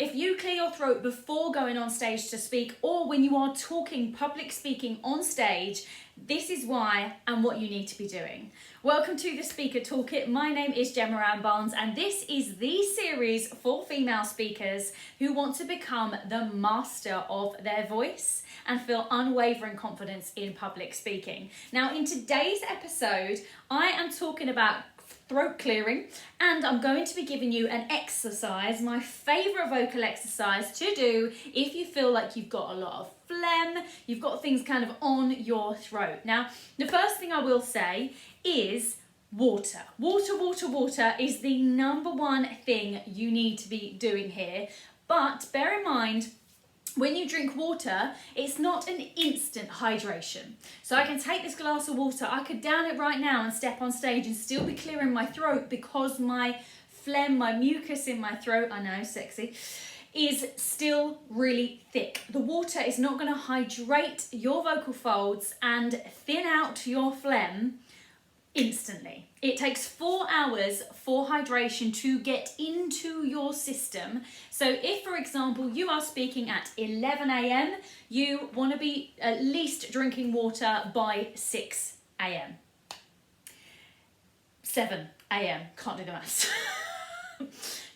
If you clear your throat before going on stage to speak, or when you are talking public speaking on stage, this is why and what you need to be doing. Welcome to the Speaker Toolkit. My name is Gemma Ann Barnes, and this is the series for female speakers who want to become the master of their voice and feel unwavering confidence in public speaking. Now, in today's episode, I am talking about throat clearing, and I'm going to be giving you an exercise, my favourite vocal exercise to do if you feel like you've got a lot of phlegm, you've got things kind of on your throat. Now, the first thing I will say is water. Water is the number one thing you need to be doing here, but bear in mind, when you drink water, it's not an instant hydration. So I can take this glass of water, I could down it right now and step on stage and still be clearing my throat because my phlegm, my mucus in my throat, I know, sexy, is still really thick. The water is not going to hydrate your vocal folds and thin out your phlegm instantly. It takes 4 hours for hydration to get into your system. So if, for example, you are speaking at 11 a.m, you want to be at least drinking water by 6 a.m. 7 a.m, can't do the maths.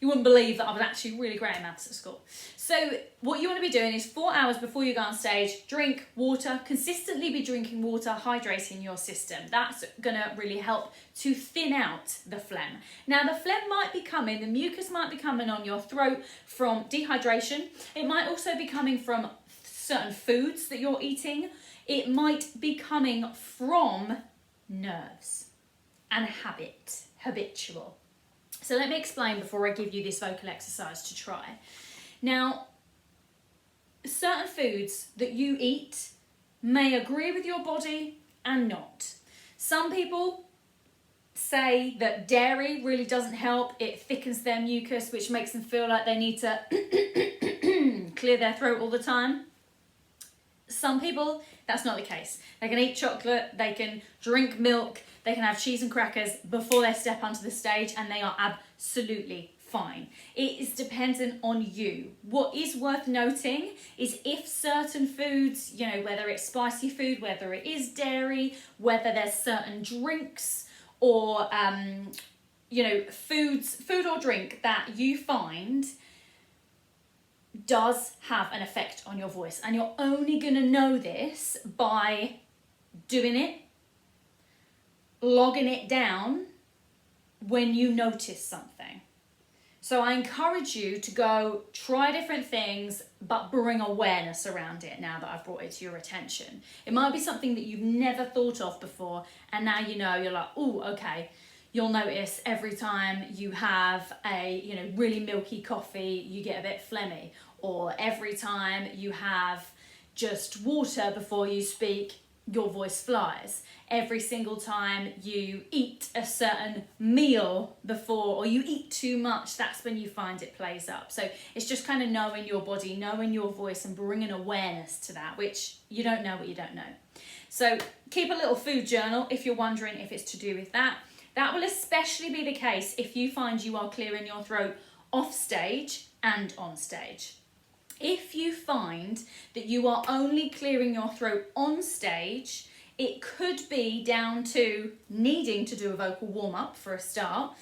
You wouldn't believe that I was actually really great at maths at school. So what you want to be doing is 4 hours before you go on stage, drink water, consistently be drinking water, hydrating your system. That's going to really help to thin out the phlegm. Now the phlegm might be coming, the mucus might be coming on your throat from dehydration. It might also be coming from certain foods that you're eating. It might be coming from nerves and habitual. So let me explain before I give you this vocal exercise to try. Now, certain foods that you eat may agree with your body and not. Some people say that dairy really doesn't help. It thickens their mucus, which makes them feel like they need to clear their throat all the time. Some people, that's not the case. They can eat chocolate, they can drink milk, they can have cheese and crackers before they step onto the stage, and they are absolutely fine. It is dependent on you. What is worth noting is if certain foods, whether it's spicy food, whether it is dairy, whether there's certain drinks or, food or drink that you find does have an effect on your voice, and you're only going to know this by doing it, logging it down when you notice something. So I encourage you to go try different things, but bring awareness around it now that I've brought it to your attention. It might be something that you've never thought of before, and now you're like, oh, okay. You'll notice every time you have a really milky coffee, you get a bit phlegmy, or every time you have just water before you speak, your voice flies. Every single time you eat a certain meal before, or you eat too much, that's when you find it plays up. So it's just kind of knowing your body, knowing your voice, and bringing awareness to that, which you don't know what you don't know. So keep a little food journal if you're wondering if it's to do with that. That will especially be the case if you find you are clearing your throat off stage and on stage. If you find that you are only clearing your throat on stage, it could be down to needing to do a vocal warm-up for a start,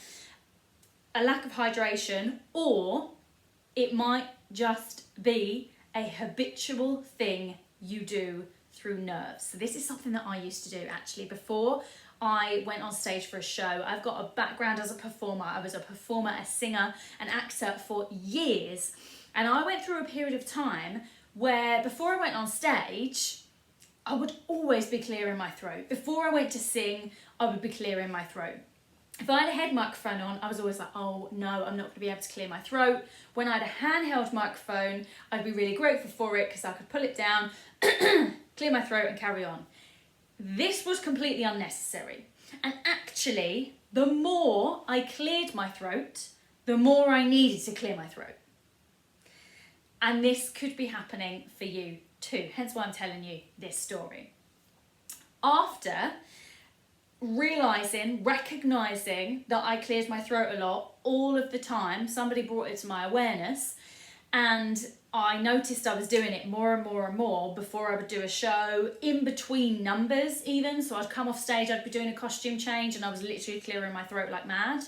a lack of hydration, or it might just be a habitual thing you do through nerves. So this is something that I used to do actually before I went on stage for a show. I've got a background as a performer. I was a performer, a singer, an actor for years. And I went through a period of time where before I went on stage, I would always be clearing my throat. Before I went to sing, I would be clearing my throat. If I had a head microphone on, I was always like, oh no, I'm not going to be able to clear my throat. When I had a handheld microphone, I'd be really grateful for it because I could pull it down, clear my throat and carry on. This was completely unnecessary. And actually, the more I cleared my throat, the more I needed to clear my throat. And this could be happening for you too, hence why I'm telling you this story. After recognizing that I cleared my throat a lot all of the time, somebody brought it to my awareness, And I noticed I was doing it more and more and more before I would do a show, in between numbers even. So I'd come off stage, I'd be doing a costume change, and I was literally clearing my throat like mad.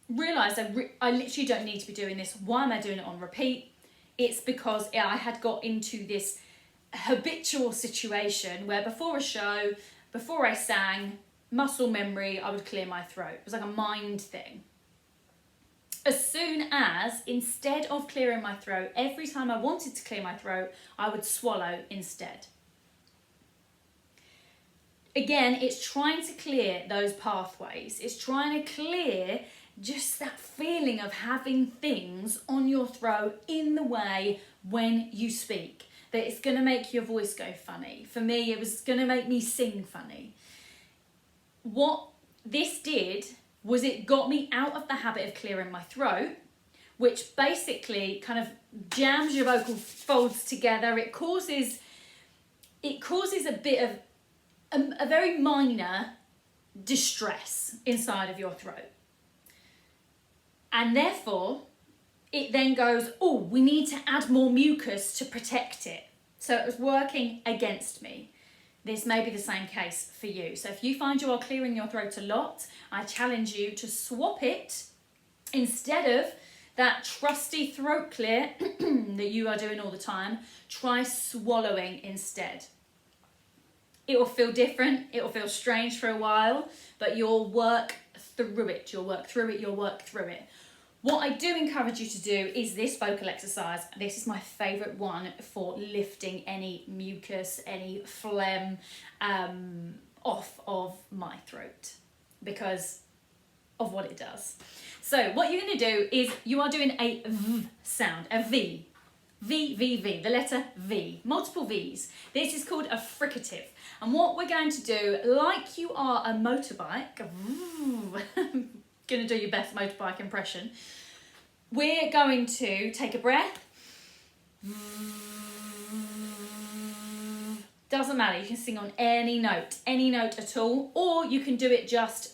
Realised I literally don't need to be doing this. Why am I doing it on repeat? It's because I had got into this habitual situation where before a show, before I sang, muscle memory, I would clear my throat. It was like a mind thing. As soon as, instead of clearing my throat, every time I wanted to clear my throat, I would swallow instead. Again, it's trying to clear those pathways. It's trying to clear just that feeling of having things on your throat in the way when you speak. That it's going to make your voice go funny. For me, it was going to make me sing funny. What this did was it got me out of the habit of clearing my throat, which basically kind of jams your vocal folds together. It causes a bit of a very minor distress inside of your throat. And therefore, it then goes, oh, we need to add more mucus to protect it. So it was working against me. This may be the same case for you. So if you find you are clearing your throat a lot, I challenge you to swap it. Instead of that trusty throat clear that you are doing all the time, try swallowing instead. It will feel different, it will feel strange for a while, but you'll work through it, you'll work through it. What I do encourage you to do is this vocal exercise. This is my favourite one for lifting any mucus, any phlegm off of my throat because of what it does. So what you're going to do is you are doing a V sound, a V. V, V, V, the letter V, multiple Vs. This is called a fricative. And what we're going to do, like you are a motorbike, going to do your best motorbike impression. We're going to take a breath. Doesn't matter, you can sing on any note at all, or you can do it just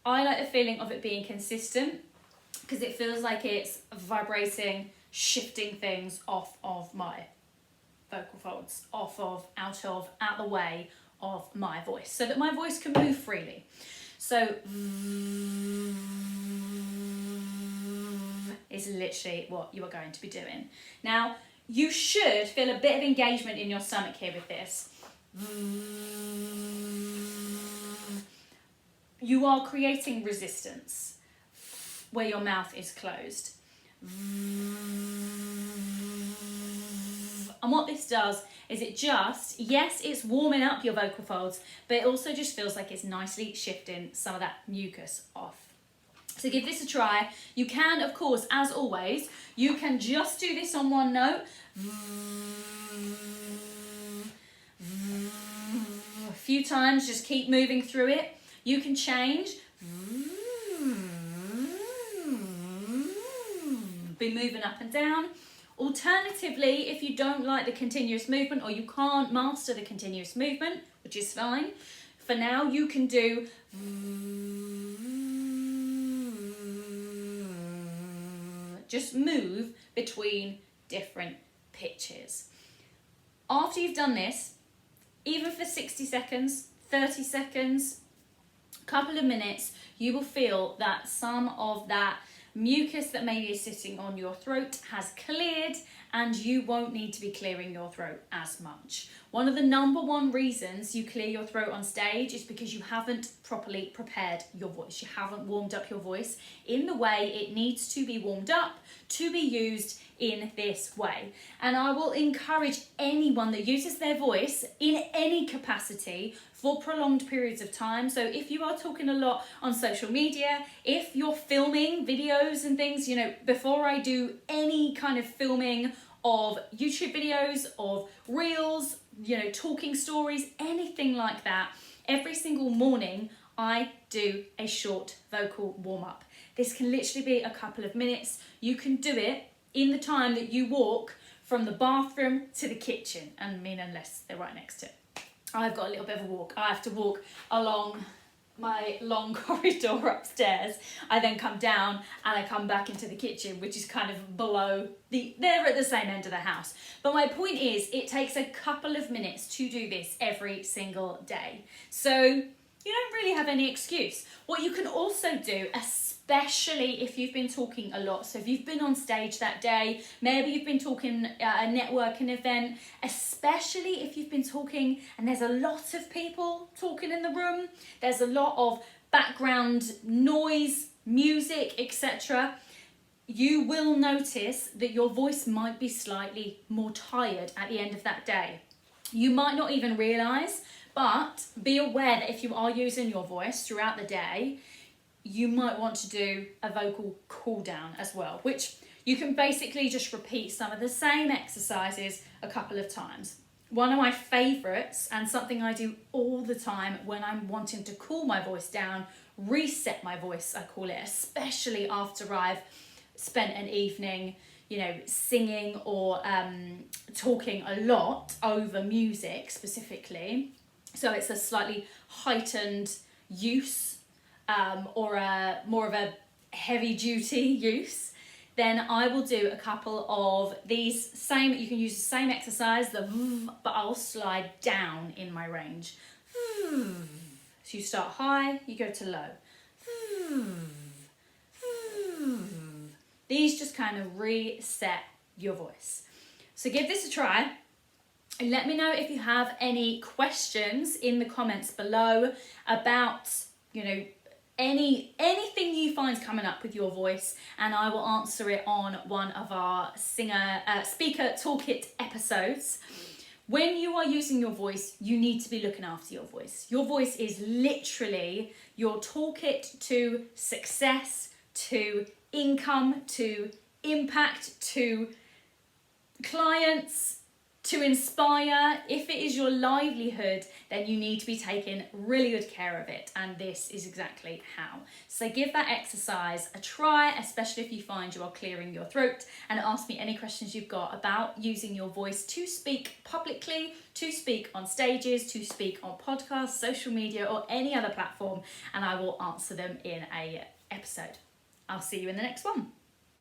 I like the feeling of it being consistent because it feels like it's vibrating, shifting things off of my vocal folds, out the way of my voice, so that my voice can move freely. So is literally what you are going to be doing. Now, you should feel a bit of engagement in your stomach here with this. You are creating resistance where your mouth is closed. And what this does is it just, yes, it's warming up your vocal folds, but it also just feels like it's nicely shifting some of that mucus off. So give this a try. You can, of course, as always, you can just do this on one note. A few times, just keep moving through it. You can change. Be moving up and down. Alternatively, if you don't like the continuous movement or you can't master the continuous movement, which is fine, for now you can do just move between different pitches. After you've done this, even for 60 seconds, 30 seconds, a couple of minutes, you will feel that some of that mucus that maybe is sitting on your throat has cleared and you won't need to be clearing your throat as much. One of the number one reasons you clear your throat on stage is because you haven't properly prepared your voice. You haven't warmed up your voice in the way it needs to be warmed up to be used in this way. And I will encourage anyone that uses their voice in any capacity for prolonged periods of time. So if you are talking a lot on social media, if you're filming videos and things, you know, before I do any kind of filming of YouTube videos, of reels, you know, talking stories, anything like that, every single morning I do a short vocal warm-up. This can literally be a couple of minutes. You can do it in the time that you walk from the bathroom to the kitchen, and I mean unless they're right next to it. I've got a little bit of a walk. I have to walk along my long corridor upstairs. I then come down and I come back into the kitchen, which is kind of below they're at the same end of the house. But my point is, it takes a couple of minutes to do this every single day. So you don't really have any excuse. What you can also do, especially if you've been talking a lot, so if you've been on stage that day, maybe you've been talking at a networking event, especially if you've been talking and there's a lot of people talking in the room, there's a lot of background noise, music, etc., you will notice that your voice might be slightly more tired at the end of that day. You might not even realise, but be aware that if you are using your voice throughout the day, you might want to do a vocal cool down as well, which you can basically just repeat some of the same exercises a couple of times. One of my favourites, and something I do all the time when I'm wanting to cool my voice down, reset my voice, I call it, especially after I've spent an evening, singing or talking a lot over music specifically. So it's a slightly heightened use or more of a heavy duty use. Then I will do a couple of these you can use the same exercise, but I'll slide down in my range. So you start high, you go to low. These just kind of reset your voice. So give this a try. And let me know if you have any questions in the comments below about, anything you find coming up with your voice, and I will answer it on one of our Speaker Toolkit episodes. When you are using your voice, you need to be looking after your voice. Your voice is literally your toolkit to success, to income, to impact, to clients, to inspire. If it is your livelihood, then you need to be taking really good care of it, and this is exactly how. So give that exercise a try, especially if you find you are clearing your throat, and ask me any questions you've got about using your voice to speak publicly, to speak on stages, to speak on podcasts, social media, or any other platform, and I will answer them in an episode. I'll see you in the next one.